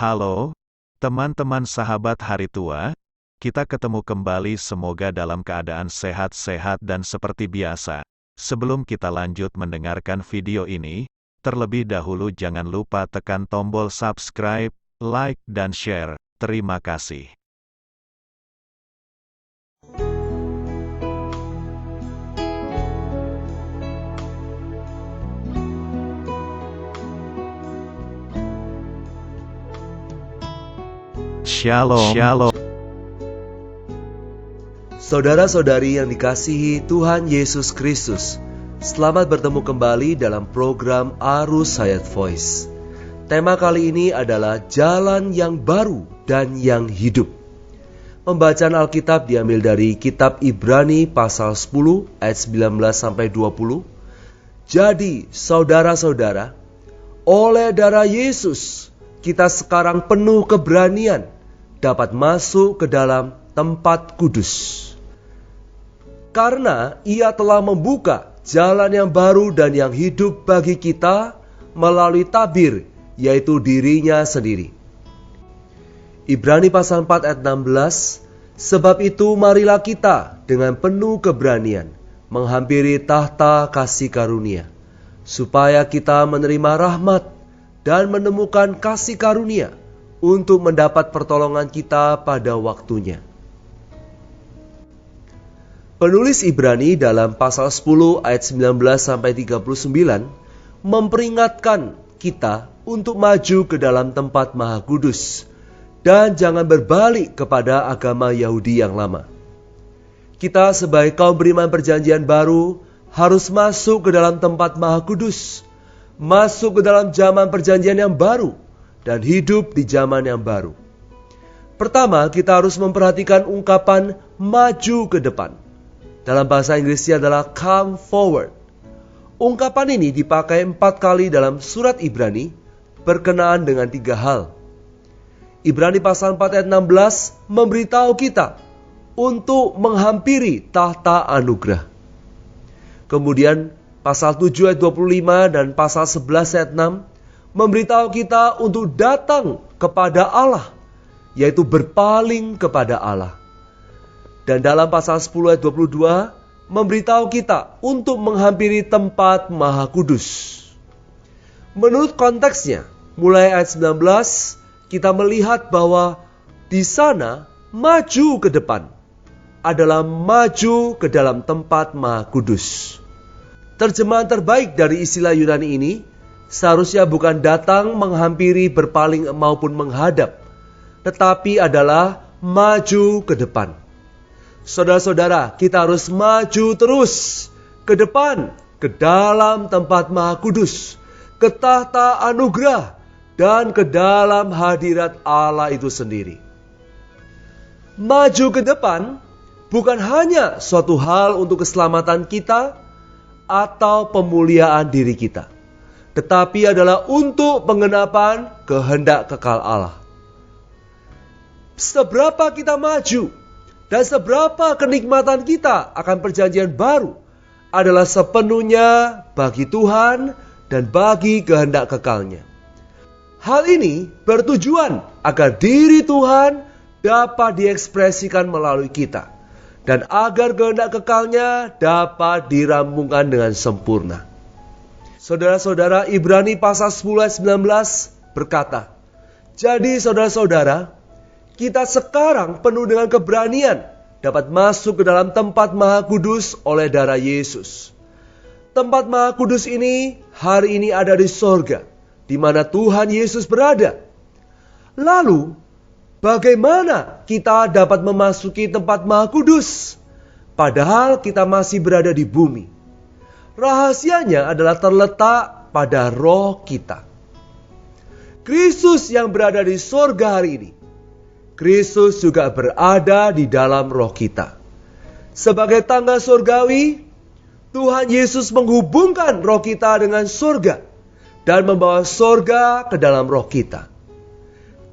Halo, teman-teman sahabat Hari Tua. Kita ketemu kembali, semoga dalam keadaan sehat-sehat dan seperti biasa. Sebelum kita lanjut mendengarkan video ini, terlebih dahulu jangan lupa tekan tombol subscribe, like, dan share. Terima kasih. Shalom. Shalom. Saudara-saudari yang dikasihi Tuhan Yesus Kristus, selamat bertemu kembali dalam program Arus Hayat Voice. Tema kali ini adalah jalan yang baru dan yang hidup. Pembacaan Alkitab diambil dari kitab Ibrani pasal 10 ayat 19-20. Jadi, saudara-saudara, oleh darah Yesus, kita sekarang penuh keberanian dapat masuk ke dalam tempat kudus. Karena Ia telah membuka jalan yang baru dan yang hidup bagi kita melalui tabir, yaitu dirinya sendiri. Ibrani pasal 4 ayat 16, sebab itu marilah kita dengan penuh keberanian menghampiri tahta kasih karunia, supaya kita menerima rahmat dan menemukan kasih karunia untuk mendapat pertolongan kita pada waktunya. Penulis Ibrani dalam pasal 10 ayat 19-39 memperingatkan kita untuk maju ke dalam tempat Maha Kudus dan jangan berbalik kepada agama Yahudi yang lama. Kita sebagai kaum beriman perjanjian baru harus masuk ke dalam tempat Maha Kudus, masuk ke dalam zaman perjanjian yang baru dan hidup di zaman yang baru. Pertama, kita harus memperhatikan ungkapan maju ke depan. Dalam bahasa Inggrisnya adalah come forward. Ungkapan ini dipakai 4 kali dalam surat Ibrani berkenaan dengan 3 hal. Ibrani pasal 4 ayat 16 memberitahu kita untuk menghampiri tahta anugerah. Kemudian pasal 7 ayat 25 dan pasal 11 ayat 6 memberitahu kita untuk datang kepada Allah, yaitu berpaling kepada Allah. Dan dalam pasal 10 ayat 22 memberitahu kita untuk menghampiri tempat Maha Kudus. Menurut konteksnya, mulai ayat 19 kita melihat bahwa di sana maju ke depan adalah maju ke dalam tempat Maha Kudus. Terjemahan terbaik dari istilah Yunani ini seharusnya bukan datang, menghampiri, berpaling maupun menghadap, tetapi adalah maju ke depan. Saudara-saudara, kita harus maju terus ke depan, ke dalam tempat Maha Kudus, ke tahta anugerah, dan ke dalam hadirat Allah itu sendiri. Maju ke depan bukan hanya suatu hal untuk keselamatan kita atau pemuliaan diri kita, tetapi adalah untuk penggenapan kehendak kekal Allah. Seberapa kita maju dan seberapa kenikmatan kita akan perjanjian baru adalah sepenuhnya bagi Tuhan dan bagi kehendak kekalnya. Hal ini bertujuan agar diri Tuhan dapat diekspresikan melalui kita dan agar kehendak kekalnya dapat dirampungkan dengan sempurna. Saudara-saudara, Ibrani pasal 10 ayat 19 berkata, jadi saudara-saudara, kita sekarang penuh dengan keberanian dapat masuk ke dalam tempat Maha Kudus oleh darah Yesus. Tempat Maha Kudus ini hari ini ada di sorga, di mana Tuhan Yesus berada. Lalu, bagaimana kita dapat memasuki tempat Maha Kudus, padahal kita masih berada di bumi? Rahasianya adalah terletak pada roh kita. Kristus yang berada di sorga hari ini, Kristus juga berada di dalam roh kita. Sebagai tangga surgawi, Tuhan Yesus menghubungkan roh kita dengan surga dan membawa surga ke dalam roh kita.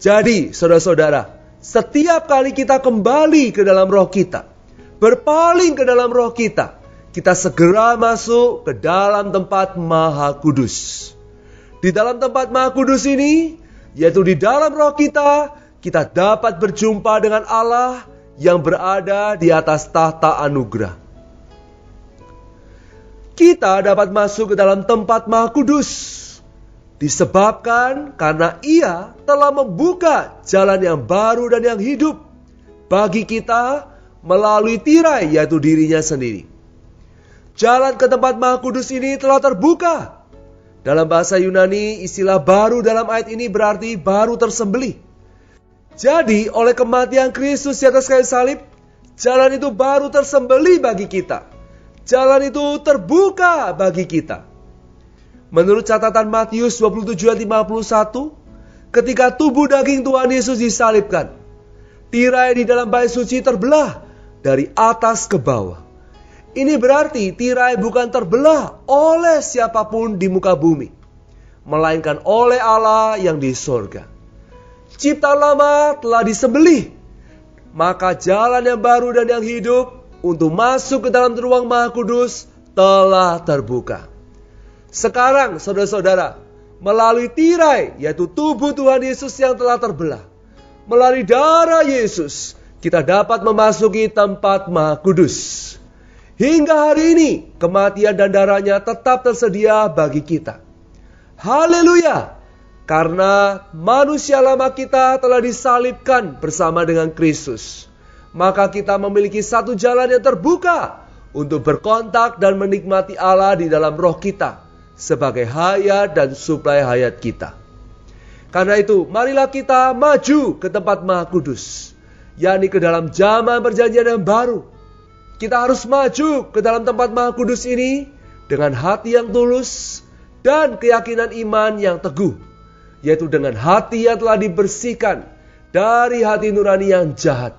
Jadi, saudara-saudara, setiap kali kita kembali ke dalam roh kita, berpaling ke dalam roh kita segera masuk ke dalam tempat Maha Kudus. Di dalam tempat Maha Kudus ini, yaitu di dalam roh kita dapat berjumpa dengan Allah yang berada di atas tahta anugerah. Kita dapat masuk ke dalam tempat Maha Kudus disebabkan karena Ia telah membuka jalan yang baru dan yang hidup bagi kita melalui tirai, yaitu dirinya sendiri. Jalan ke tempat Maha Kudus ini telah terbuka. Dalam bahasa Yunani, istilah baru dalam ayat ini berarti baru tersembelih. Jadi, oleh kematian Kristus di atas kayu salib, jalan itu baru tersembelih bagi kita. Jalan itu terbuka bagi kita. Menurut catatan Matius 27 ayat 51, ketika tubuh daging Tuhan Yesus disalibkan, tirai di dalam bait suci terbelah dari atas ke bawah. Ini berarti tirai bukan terbelah oleh siapapun di muka bumi, melainkan oleh Allah yang di sorga. Ciptaan lama telah disembelih, maka jalan yang baru dan yang hidup untuk masuk ke dalam ruang Maha Kudus telah terbuka. Sekarang saudara-saudara, melalui tirai, yaitu tubuh Tuhan Yesus yang telah terbelah, melalui darah Yesus, kita dapat memasuki tempat Maha Kudus. Hingga hari ini, kematian dan darahnya tetap tersedia bagi kita. Haleluya! Karena manusia lama kita telah disalibkan bersama dengan Kristus, maka kita memiliki satu jalan yang terbuka untuk berkontak dan menikmati Allah di dalam roh kita sebagai hayat dan suplai hayat kita. Karena itu, marilah kita maju ke tempat Maha Kudus, yakni ke dalam zaman perjanjian yang baru. Kita harus maju ke dalam tempat Maha Kudus ini dengan hati yang tulus dan keyakinan iman yang teguh, yaitu dengan hati yang telah dibersihkan dari hati nurani yang jahat,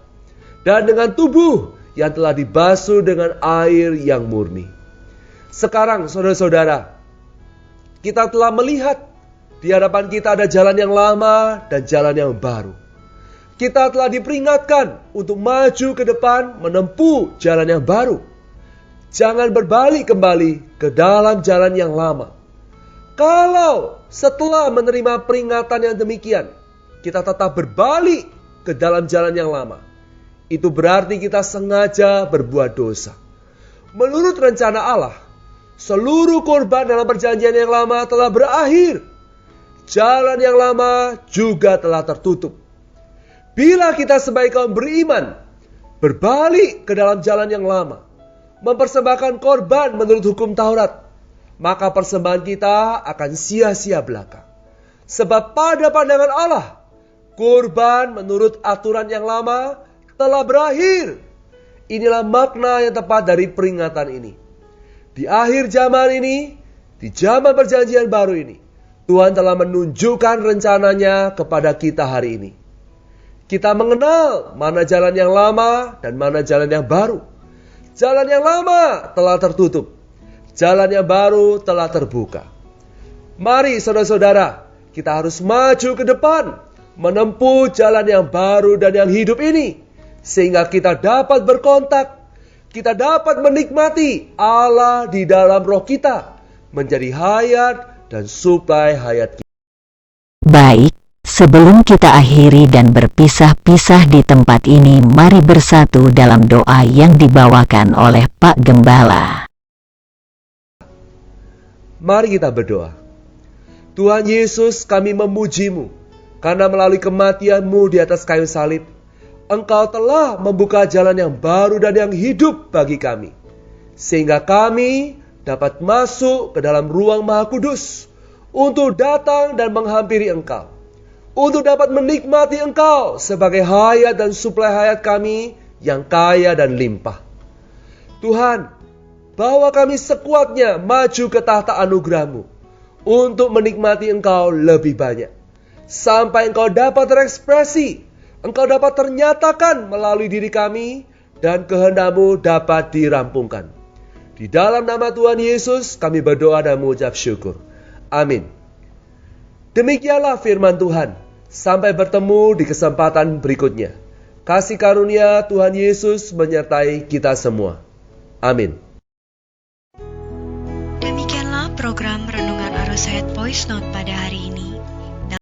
dan dengan tubuh yang telah dibasuh dengan air yang murni. Sekarang saudara-saudara, kita telah melihat di hadapan kita ada jalan yang lama dan jalan yang baru. Kita telah diperingatkan untuk maju ke depan menempuh jalan yang baru. Jangan berbalik kembali ke dalam jalan yang lama. Kalau setelah menerima peringatan yang demikian, kita tetap berbalik ke dalam jalan yang lama, itu berarti kita sengaja berbuat dosa. Menurut rencana Allah, seluruh korban dalam perjanjian yang lama telah berakhir. Jalan yang lama juga telah tertutup. Bila kita sebagai kaum beriman berbalik ke dalam jalan yang lama, mempersembahkan korban menurut hukum Taurat, maka persembahan kita akan sia-sia belaka. Sebab pada pandangan Allah, kurban menurut aturan yang lama telah berakhir. Inilah makna yang tepat dari peringatan ini. Di akhir zaman ini, di zaman perjanjian baru ini, Tuhan telah menunjukkan rencananya kepada kita hari ini. Kita mengenal mana jalan yang lama dan mana jalan yang baru. Jalan yang lama telah tertutup. Jalan yang baru telah terbuka. Mari saudara-saudara, kita harus maju ke depan, menempuh jalan yang baru dan yang hidup ini, sehingga kita dapat berkontak, kita dapat menikmati Allah di dalam roh kita, menjadi hayat dan suplai hayat kita. Baik, sebelum kita akhiri dan berpisah-pisah di tempat ini, mari bersatu dalam doa yang dibawakan oleh Pak Gembala. Mari kita berdoa. Tuhan Yesus, kami memuji-Mu, karena melalui kematian-Mu di atas kayu salib, Engkau telah membuka jalan yang baru dan yang hidup bagi kami, sehingga kami dapat masuk ke dalam ruang Maha Kudus untuk datang dan menghampiri Engkau, untuk dapat menikmati Engkau sebagai hayat dan suplai hayat kami yang kaya dan limpah. Tuhan, bawa kami sekuatnya maju ke tahta anugerah-Mu untuk menikmati Engkau lebih banyak, sampai Engkau dapat terekspresi, Engkau dapat ternyatakan melalui diri kami, dan kehendak-Mu dapat dirampungkan. Di dalam nama Tuhan Yesus kami berdoa dan mengucap syukur. Amin. Demikianlah firman Tuhan. Sampai bertemu di kesempatan berikutnya. Kasih karunia Tuhan Yesus menyertai kita semua. Amin. Demikianlah program Renungan Arus Sehat Voice Note pada hari ini.